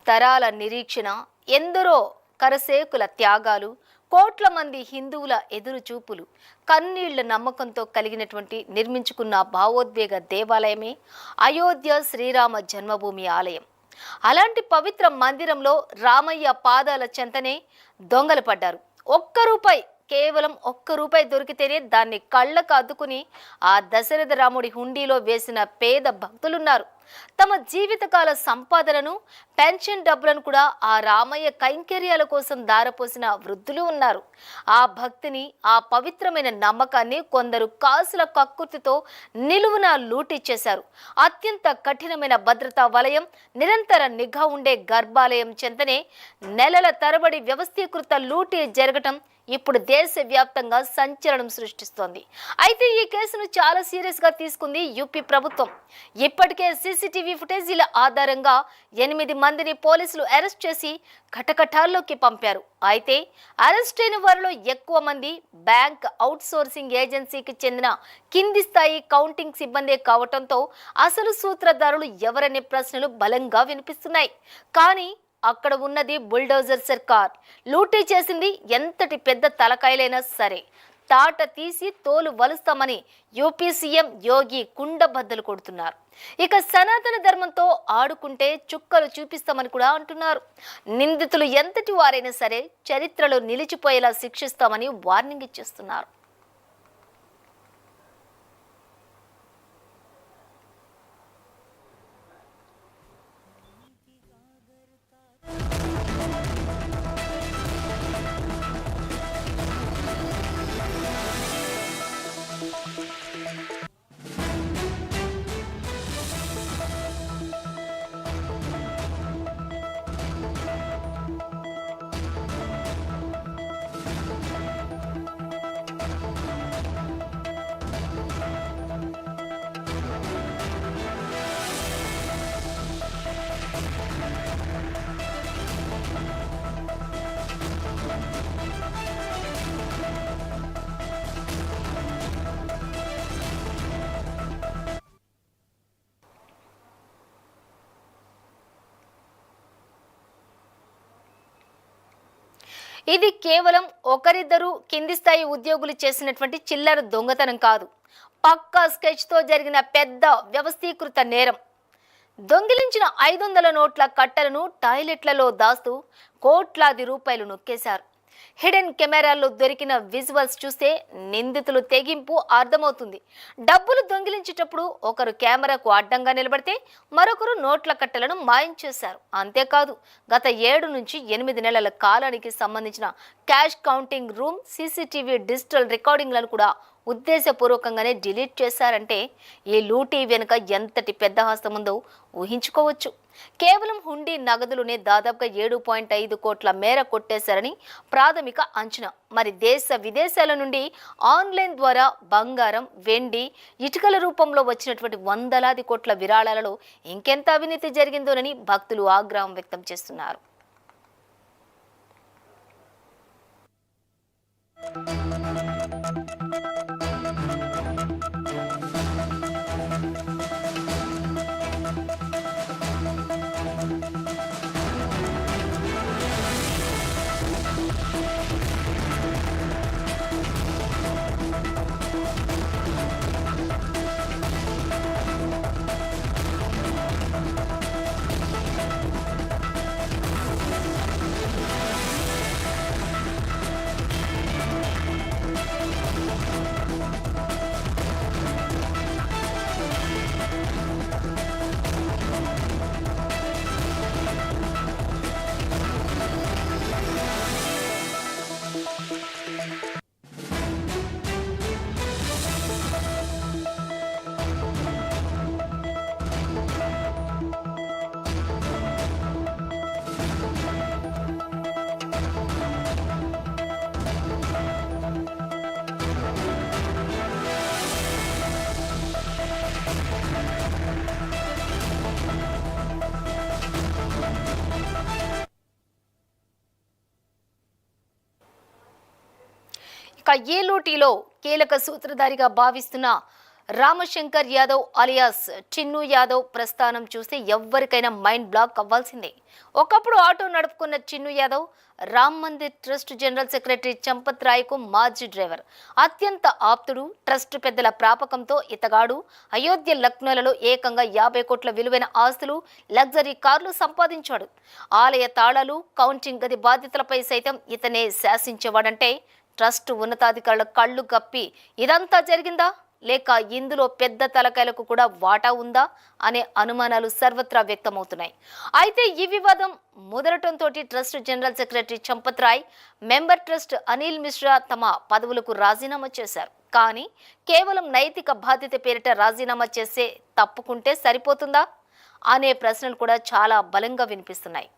తరాల నిరీక్షణ, ఎందరో కరసేకుల త్యాగాలు, కోట్ల మంది హిందువుల ఎదురుచూపులు, కన్నీళ్ల నమ్మకంతో కలిగినటువంటి నిర్మించుకున్న భావోద్వేగ దేవాలయమే అయోధ్య శ్రీరామ జన్మభూమి ఆలయం. అలాంటి పవిత్ర మందిరంలో రామయ్య పాదాల చెంతనే దొంగలు పడ్డారు. కేవలం ఒక్క రూపాయి దొరికితేనే దాన్ని కళ్ళకు అద్దుకుని ఆ దశరథ రాముడి హుండీలో వేసిన పేద భక్తులున్నారు. తమ జీవితకాల సంపాదనను, పెన్షన్ డబ్బులను కూడా ఆ రామయ్య కైంకర్యాల కోసం దారపోసిన వృద్ధులు ఉన్నారు. ఆ భక్తిని, ఆ పవిత్రమైన నమ్మకాన్ని కొందరు కాసుల కక్కుర్తితో నిలువున లూటిచ్చేశారు. అత్యంత కఠినమైన భద్రతా వలయం, నిరంతర నిఘా ఉండే గర్భాలయం చెంతనే నెలల తరబడి వ్యవస్థీకృత లూటీ జరగటం ఇప్పుడు దేశవ్యాప్తంగా సంచలనం సృష్టిస్తోంది. అయితే ఈ కేసును చాలా సీరియస్ గా తీసుకుంది యూపీ ప్రభుత్వం. ఇప్పటికే సీసీటీవీ ఫుటేజీల ఆధారంగా 8 మందిని పోలీసులు అరెస్ట్ చేసి కటకటాల్లోకి పంపారు. అయితే అరెస్ట్ అయిన వారిలో ఎక్కువ మంది బ్యాంక్ అవుట్సోర్సింగ్ ఏజెన్సీకి చెందిన కింది స్థాయి కౌంటింగ్ సిబ్బందే కావటంతో అసలు సూత్రధారులు ఎవరనే ప్రశ్నలు బలంగా వినిపిస్తున్నాయి. కానీ అక్కడ ఉన్నది బుల్డోజర్ సర్కార్. లూటీ చేసింది ఎంతటి పెద్ద తలకాయలైనా సరే తాట తీసి తోలు వలుస్తామని యూపీ సీఎం యోగి కుండబద్దలు కొడుతున్నారు. ఇక సనాతన ధర్మంతో ఆడుకుంటే చుక్కలు చూపిస్తామని కూడా అంటున్నారు. నిందితులు ఎంతటి వారైనా సరే చరిత్రలో నిలిచిపోయేలా శిక్షిస్తామని వార్నింగ్ ఇచ్చేస్తున్నారు. ఇది కేవలం ఒకరిద్దరు కింది స్థాయి ఉద్యోగులు చేసినటువంటి చిల్లర దొంగతనం కాదు. పక్కా స్కెచ్తో జరిగిన పెద్ద వ్యవస్థీకృత నేరం. దొంగిలించిన 500 నోట్ల కట్టలను టాయిలెట్లలో దాస్తూ కోట్లాది రూపాయలు నొక్కేశారు. హిడెన్ కెమెరాల్లో దొరికిన విజువల్స్ చూస్తే నిందితులు తెగింపు అర్థమవుతుంది. డబ్బులు దొంగిలించేటప్పుడు ఒకరు కెమెరాకు అడ్డంగా నిలబడితే మరొకరు నోట్ల కట్టలను మాయం చేశారు. అంతేకాదు, గత 7 నుంచి 8 నెలల కాలానికి సంబంధించిన cash counting room CCTV digital రికార్డింగ్లను కూడా ఉద్దేశపూర్వకంగానే డిలీట్ చేశారంటే ఈ లూటీ వెనుక ఎంతటి పెద్ద హస్తం ఉందో ఊహించుకోవచ్చు. కేవలం హుండీ నగదులునే దాదాపుగా 7.5 కోట్ల మేర కొట్టేశారని ప్రాథమిక అంచనా. మరి దేశ విదేశాల నుండి ఆన్లైన్ ద్వారా బంగారం, వెండి, ఇటుకల రూపంలో వచ్చినటువంటి వందలాది కోట్ల విరాళాలలో ఇంకెంత అవినీతి జరిగిందోనని భక్తులు ఆగ్రహం వ్యక్తం చేస్తున్నారు. ఈ లూటీలో కీలక సూత్రధారిగా భావిస్తున్న రామశంకర్ యాదవ్ అలియాస్ చిన్ను యాదవ్ ప్రస్థానం చూస్తే ఎవ్వరికైనా మైండ్ బ్లాక్ అవ్వాల్సిందే. ఒకప్పుడు ఆటో నడుపుకున్న Chinnu Yadav Ram Mandir trust general secretary Champat రాయ్కు మాజీ డ్రైవర్. అత్యంత ఆప్తుడు. ట్రస్ట్ పెద్దల ప్రాపకంతో ఇతగాడు అయోధ్య లక్నోలలో ఏకంగా 50 కోట్ల విలువైన ఆస్తులు, లగ్జరీ కార్లు సంపాదించాడు. ఆలయ తాళాలు, కౌంటింగ్ గది బాధ్యతలపై సైతం ఇతనే శాసించేవాడంటే ట్రస్ట్ ఉన్నతాధికారుల కళ్ళు కప్పి ఇదంతా జరిగిందా, లేక ఇందులో పెద్ద తలకాయలకు కూడా వాటా ఉందా అనే అనుమానాలు సర్వత్రా వ్యక్తమవుతున్నాయి. అయితే ఈ వివాదం ముదరటంతో trust general secretary Champat Rai, member trust Anil Mishra తమ పదవులకు రాజీనామా చేశారు. కానీ కేవలం నైతిక బాధ్యత పేరిట రాజీనామా చేసే తప్పుకుంటే సరిపోతుందా అనే ప్రశ్నలు కూడా చాలా బలంగా వినిపిస్తున్నాయి.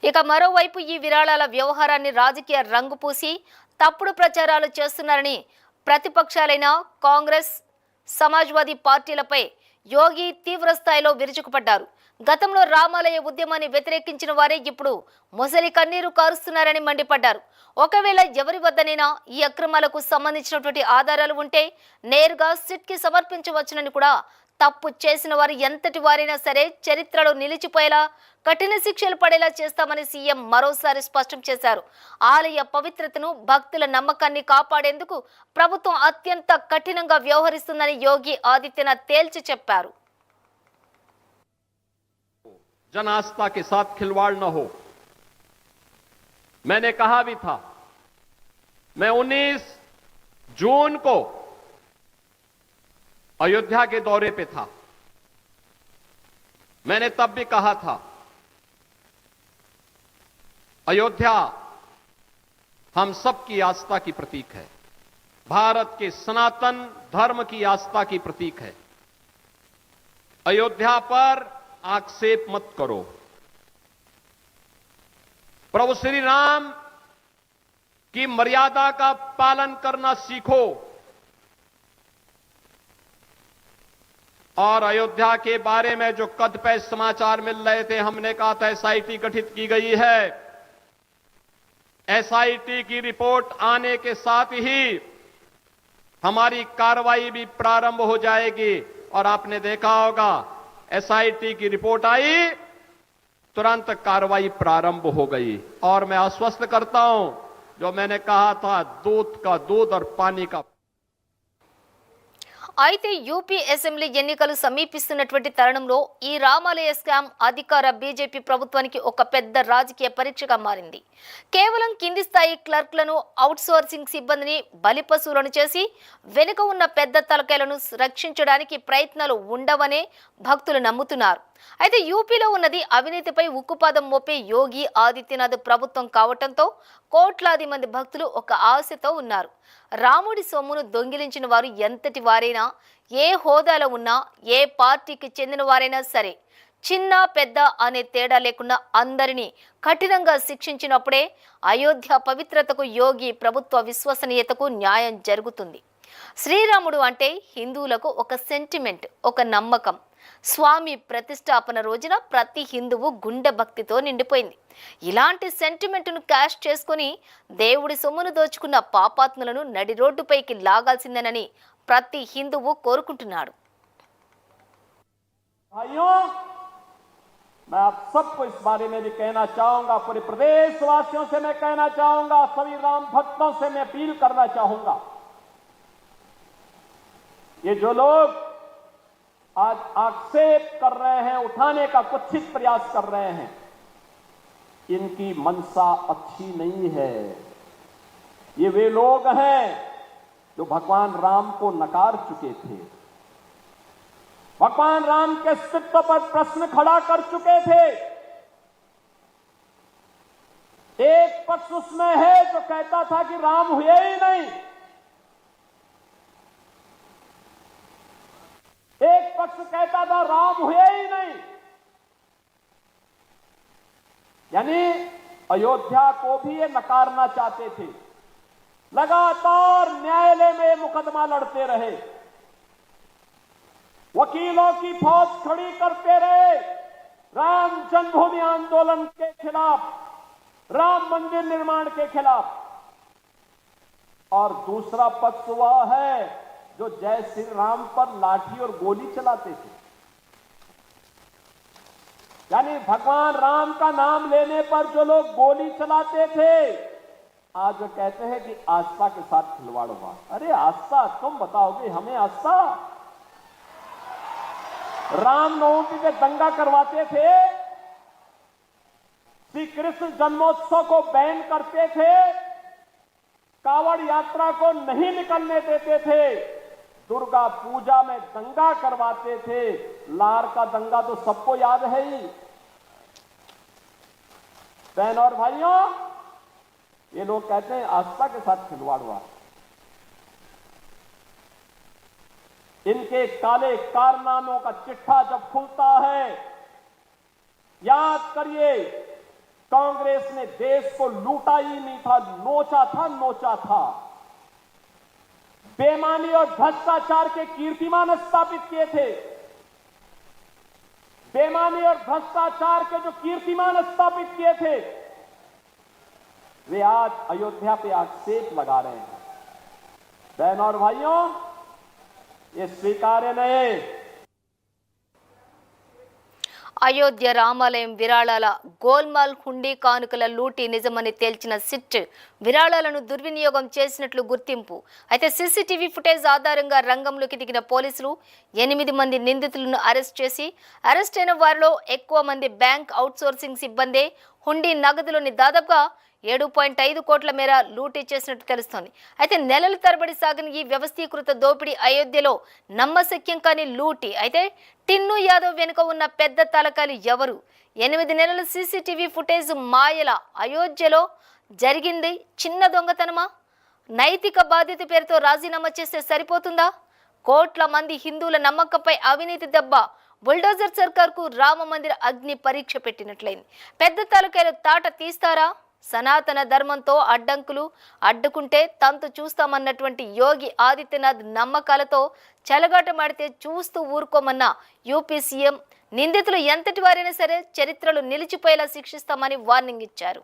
ఇక మరోవైపు ఈ విరాళాల వ్యవహారాన్ని రాజకీయ రంగు పూసి తప్పుడు ప్రచారాలు చేస్తున్నారని ప్రతిపక్షాలైన కాంగ్రెస్, సమాజ్వాదీ పార్టీలపై యోగి తీవ్రస్థాయిలో విరుచుకుపడ్డారు. గతంలో రామాలయ ఉద్యమాన్ని వ్యతిరేకించిన వారే ఇప్పుడు మొసలి కన్నీరు కారుస్తున్నారని మండిపడ్డారు. ఒకవేళ ఎవరి వద్దనైనా ఈ అక్రమాలకు సంబంధించినటువంటి ఆధారాలు ఉంటే నేరుగా సిట్కి సమర్పించవచ్చునని కూడా, తప్పు చేసిన వారు ఎంతటి వారైనా సరే చరిత్రలో నిలిచిపోయేలా కఠిన శిక్షలు పడేలా చేస్తామని సీఎం మరోసారి స్పష్టం చేశారు. ఆలయ పవిత్రతను, భక్తుల నమ్మకాన్ని కాపాడేందుకు ప్రభుత్వం అత్యంత కఠినంగా వ్యవహరిస్తుందని యోగి ఆదిత్యనాథ్ తేల్చి చెప్పారు. जन आस्था के साथ खिलवाड़ न हो। मैंने कहा भी था, मैं 19 जून को अयोध्या के दौरे पे था। मैंने तब भी कहा था, अयोध्या हम सब की आस्था की प्रतीक है, भारत के सनातन धर्म की आस्था की प्रतीक है। अयोध्या पर आक्षेप मत करो। प्रभु श्री राम की मर्यादा का पालन करना सीखो और अयोध्या के बारे में जो कतिपय समाचार मिल रहे थे, हमने कहा था एसआईटी गठित की गई है। एसआईटी की रिपोर्ट आने के साथ ही हमारी कार्रवाई भी प्रारंभ हो जाएगी। और आपने देखा होगा, एसआईटी की रिपोर्ट आई, तुरंत कार्रवाई प्रारंभ हो गई। और मैं आश्वस्त करता हूं, जो मैंने कहा था, दूध का दूध और पानी का। అయితే యూపీ అసెంబ్లీ ఎన్నికలు సమీపిస్తున్నటువంటి తరుణంలో ఈ రామాలయ స్కామ్ అధికార బీజేపీ ప్రభుత్వానికి ఒక పెద్ద రాజకీయ పరీక్షగా మారింది. కేవలం కింది స్థాయి క్లర్క్లను, అవుట్సోర్సింగ్ సిబ్బందిని బలిపశువులను చేసి వెనుక ఉన్న పెద్ద తలకాయలను రక్షించడానికి ప్రయత్నాలు ఉండవనే భక్తులు నమ్ముతున్నారు. అయితే యూపీలో ఉన్నది అవినీతిపై ఉక్కుపాదం మోపే యోగి ఆదిత్యనాథ్ ప్రభుత్వం కావటంతో కోట్లాది మంది భక్తులు ఒక ఆశతో ఉన్నారు. రాముడి సొమ్మును దొంగిలించిన వారు ఎంతటి వారైనా, ఏ హోదాలో ఉన్నా, ఏ పార్టీకి చెందిన వారైనా సరే, చిన్న పెద్ద అనే తేడా లేకుండా అందరినీ కఠినంగా శిక్షించినప్పుడే అయోధ్య పవిత్రతకు, యోగి ప్రభుత్వ విశ్వసనీయతకు న్యాయం జరుగుతుంది. శ్రీరాముడు అంటే హిందువులకు ఒక సెంటిమెంట్, ఒక నమ్మకం. స్వామి ప్రతిష్టాపన రోజున ప్రతి హిందువు గుండె భక్తితో నిండిపోయింది. ఇలాంటి సెంటిమెంట్ను క్యాష్ చేసుకుని దేవుడి సొమ్మును దోచుకున్న పాపాత్ములను నడి రోడ్డుపైకి లాగాల్సిందేనని ప్రతి హిందువు కోరుకుంటున్నాడు. मैं आप सबको इस बारे में भी कहना चाहूंगा, पूरे प्रदेशवासियों से मैं कहना चाहूंगा, सभी राम भक्तों से मैं अपील करना चाहूंगा, ये जो लोग आज आक्षेप कर रहे हैं, उठाने का कुत्सित प्रयास कर रहे हैं, इनकी मनसा अच्छी नहीं है। ये वे लोग हैं जो भगवान राम को नकार चुके थे, भगवान राम के अस्तित्व पर प्रश्न खड़ा कर चुके थे। एक पक्ष उसमें है जो कहता था कि राम हुए ही नहीं, काम हुए ही नहीं। यानी अयोध्या को भी ये नकारना चाहते थे। लगातार न्यायालय में मुकदमा लड़ते रहे, वकीलों की फौज खड़ी करते रहे राम जन्मभूमि आंदोलन के खिलाफ, राम मंदिर निर्माण के खिलाफ। और दूसरा पक्ष वह है जो जय श्री राम पर लाठी और गोली चलाते थे। यानी भगवान राम का नाम लेने पर जो लोग गोली चलाते थे, आज वो कहते हैं कि आस्था के साथ खिलवाड़ हुआ। अरे आस्था तुम बताओगे हमें? आस्था रामनवमी पे दंगा करवाते थे, श्री कृष्ण जन्मोत्सव को बैन करते थे, कावड़ यात्रा को नहीं निकलने देते थे, दुर्गा पूजा में दंगा करवाते थे। लार का दंगा तो सबको याद है ही। बहन और भाइयों, ये लोग कहते हैं आस्था के साथ खिलवाड़ हुआ। इनके काले कारनामों का चिट्ठा जब खुलता है, याद करिए कांग्रेस ने देश को लूटा ही नहीं था, नोचा था। बेईमानी और भ्रष्टाचार के कीर्तिमान स्थापित किए थे। बेईमानी और भ्रष्टाचार के जो कीर्तिमान स्थापित किए थे, वे आज अयोध्या पे आक्षेप लगा रहे हैं। बहन और भाइयों, ये स्वीकार्य नहीं। అయోధ్య రామాలయం విరాళాల గోల్మాల్ హుండీ కానుకల లూటీ నిజమని తేల్చిన సిట్ విరాళాలను దుర్వినియోగం చేసినట్లు గుర్తింపు. అయితే సీసీటీవీ ఫుటేజ్ ఆధారంగా రంగంలోకి దిగిన పోలీసులు 8 మంది నిందితులను అరెస్ట్ చేసి, అరెస్ట్ అయిన వారిలో ఎక్కువ మంది బ్యాంక్ అవుట్సోర్సింగ్ సిబ్బందే హుండీ నగదులోని దాదాపుగా 7.5 కోట్ల మేర లూటీ చేసినట్టు తెలుస్తోంది. అయితే నెలల తరబడి సాగిన ఈ వ్యవస్థీకృత దోపిడీ అయోధ్యలో నమ్మశక్యం కాని లూటీ. అయితే టిన్ను యాదవ్ వెనుక ఉన్న పెద్ద తలకాలు ఎవరు? 8 నెలల సీసీటీవీ ఫుటేజ్ మాయల అయోధ్యలో జరిగింది చిన్న దొంగతనమా? నైతిక బాధ్యత పేరుతో రాజీనామా చేస్తే సరిపోతుందా? కోట్ల మంది హిందువుల నమ్మకంపై అవినీతి దెబ్బ. బుల్డోజర్ సర్కార్కు రామ మందిర అగ్ని పరీక్ష పెట్టినట్లయింది. పెద్ద తలకాయలు తాట తీస్తారా? సనాతన ధర్మంతో అడ్డుకుంటే తంతు చూస్తామన్నటువంటి యోగి ఆదిత్యనాథ్ నమ్మకాలతో చెలగాటమాడితే చూస్తూ ఊరుకోమన్న యూపీ సీఎం నిందితులు ఎంతటి వారైనా సరే చరిత్రలో నిలిచిపోయేలా శిక్షిస్తామని వార్నింగ్ ఇచ్చారు.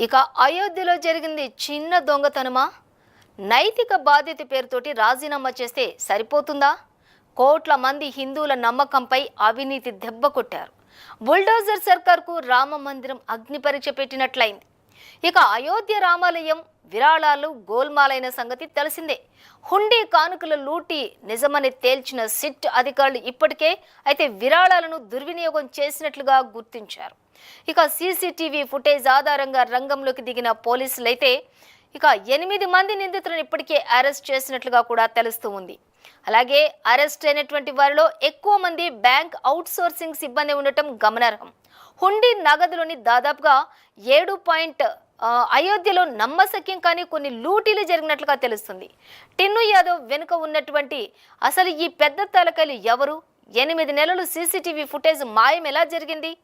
ఇక అయోధ్యలో జరిగింది చిన్న దొంగతనమా? నైతిక బాధ్యత పేరుతోటి రాజీనామా చేస్తే సరిపోతుందా? కోట్ల మంది హిందువుల నమ్మకంపై అవినీతి దెబ్బ కొట్టారు. బుల్డోజర్ సర్కార్కు రామ మందిరం అగ్ని పరీక్ష పెట్టినట్లయింది. ఇక అయోధ్య రామాలయం విరాళాలు గోల్మాలైన సంగతి తెలిసిందే. హుండీ కానుకల లూటీ నిజమని తేల్చిన సిట్ అధికారులు ఇప్పటికే అయితే విరాళాలను దుర్వినియోగం చేసినట్లుగా గుర్తించారు. ఇక సీసీటీవీ ఫుటేజ్ ఆధారంగా రంగంలోకి దిగిన పోలీసులైతే ఇక 8 మంది నిందితులను ఇప్పటికే అరెస్ట్ చేసినట్లుగా కూడా తెలుస్తూ ఉంది. అలాగే అరెస్ట్ అయినటువంటి వారిలో ఎక్కువ మంది బ్యాంక్ అవుట్సోర్సింగ్ సిబ్బంది ఉండటం గమనార్హం. హుండీ నగదులోని దాదాపుగా 7 అయోధ్యలో నమ్మశక్యం కానీ కొన్ని లూటీలు జరిగినట్లుగా తెలుస్తుంది. టిన్ను యాదవ్ వెనుక ఉన్నటువంటి అసలు ఈ పెద్ద తలకాయలు ఎవరు? 8 నెలలు సీసీటీవీ ఫుటేజ్ మాయం ఎలా జరిగింది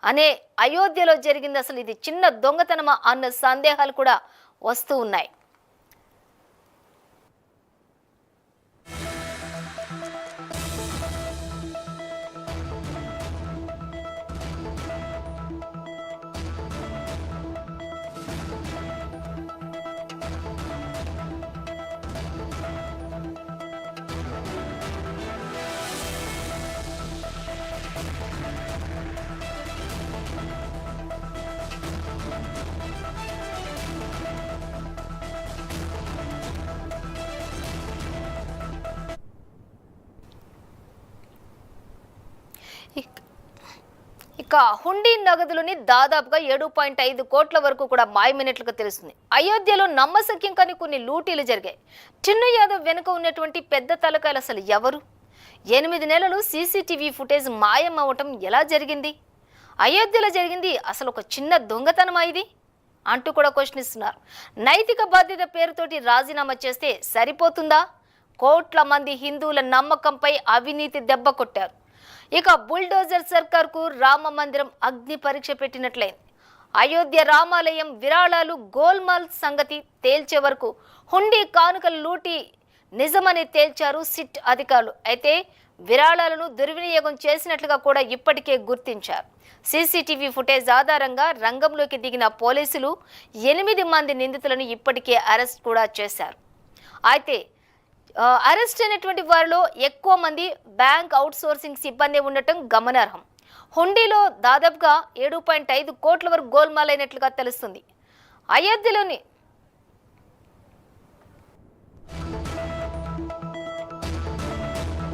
అనే అయోధ్యలో జరిగింది అసలు ఇది చిన్న దొంగతనమా అన్న సందేహాలు కూడా వస్తూ ఉన్నాయి. ఇక హుండీ నగదులోని దాదాపుగా 7.5 కోట్ల వరకు కూడా మాయమైనట్లుగా తెలుస్తుంది. అయోధ్యలో నమ్మశక్యం కాని కొన్ని లూటీలు జరిగాయి. చిన్ను యాదవ్ వెనుక ఉన్నటువంటి పెద్ద తలకాయలు అసలు ఎవరు? 8 నెలలు సీసీటీవీ ఫుటేజ్ మాయం అవ్వటం ఎలా జరిగింది? అయోధ్యలో జరిగింది అసలు ఒక చిన్న దొంగతనమా ఇది అంటూ కూడా క్వశ్చన్ ఇస్తున్నారు. నైతిక బాధ్యత పేరుతోటి రాజీనామా చేస్తే సరిపోతుందా? కోట్ల మంది హిందువుల నమ్మకంపై అవినీతి దెబ్బ కొట్టారు. ఇక బుల్డోజర్ సర్కార్కు రామ మందిరం అగ్ని పరీక్ష పెట్టినట్లయింది. అయోధ్య రామాలయం విరాళాలు గోల్మాల్ సంగతి తేల్చే వరకు హుండీ కానుకల లూటీ నిజమని తేల్చారు సిట్ అధికారులు. అయితే విరాళాలను దుర్వినియోగం చేసినట్లుగా కూడా ఇప్పటికే గుర్తించారు. సీసీటీవీ ఫుటేజ్ ఆధారంగా రంగంలోకి దిగిన పోలీసులు 8 మంది నిందితులను ఇప్పటికే అరెస్ట్ కూడా చేశారు. అయితే అరెస్ట్ అయినటువంటి వారిలో ఎక్కువ మంది బ్యాంక్ అవుట్సోర్సింగ్ సిబ్బంది ఉండటం గమనార్హం. హుండీలో దాదాపుగా 7.5 కోట్ల వరకు గోల్మాల్ అయినట్లుగా తెలుస్తుంది. అయోధ్యలోని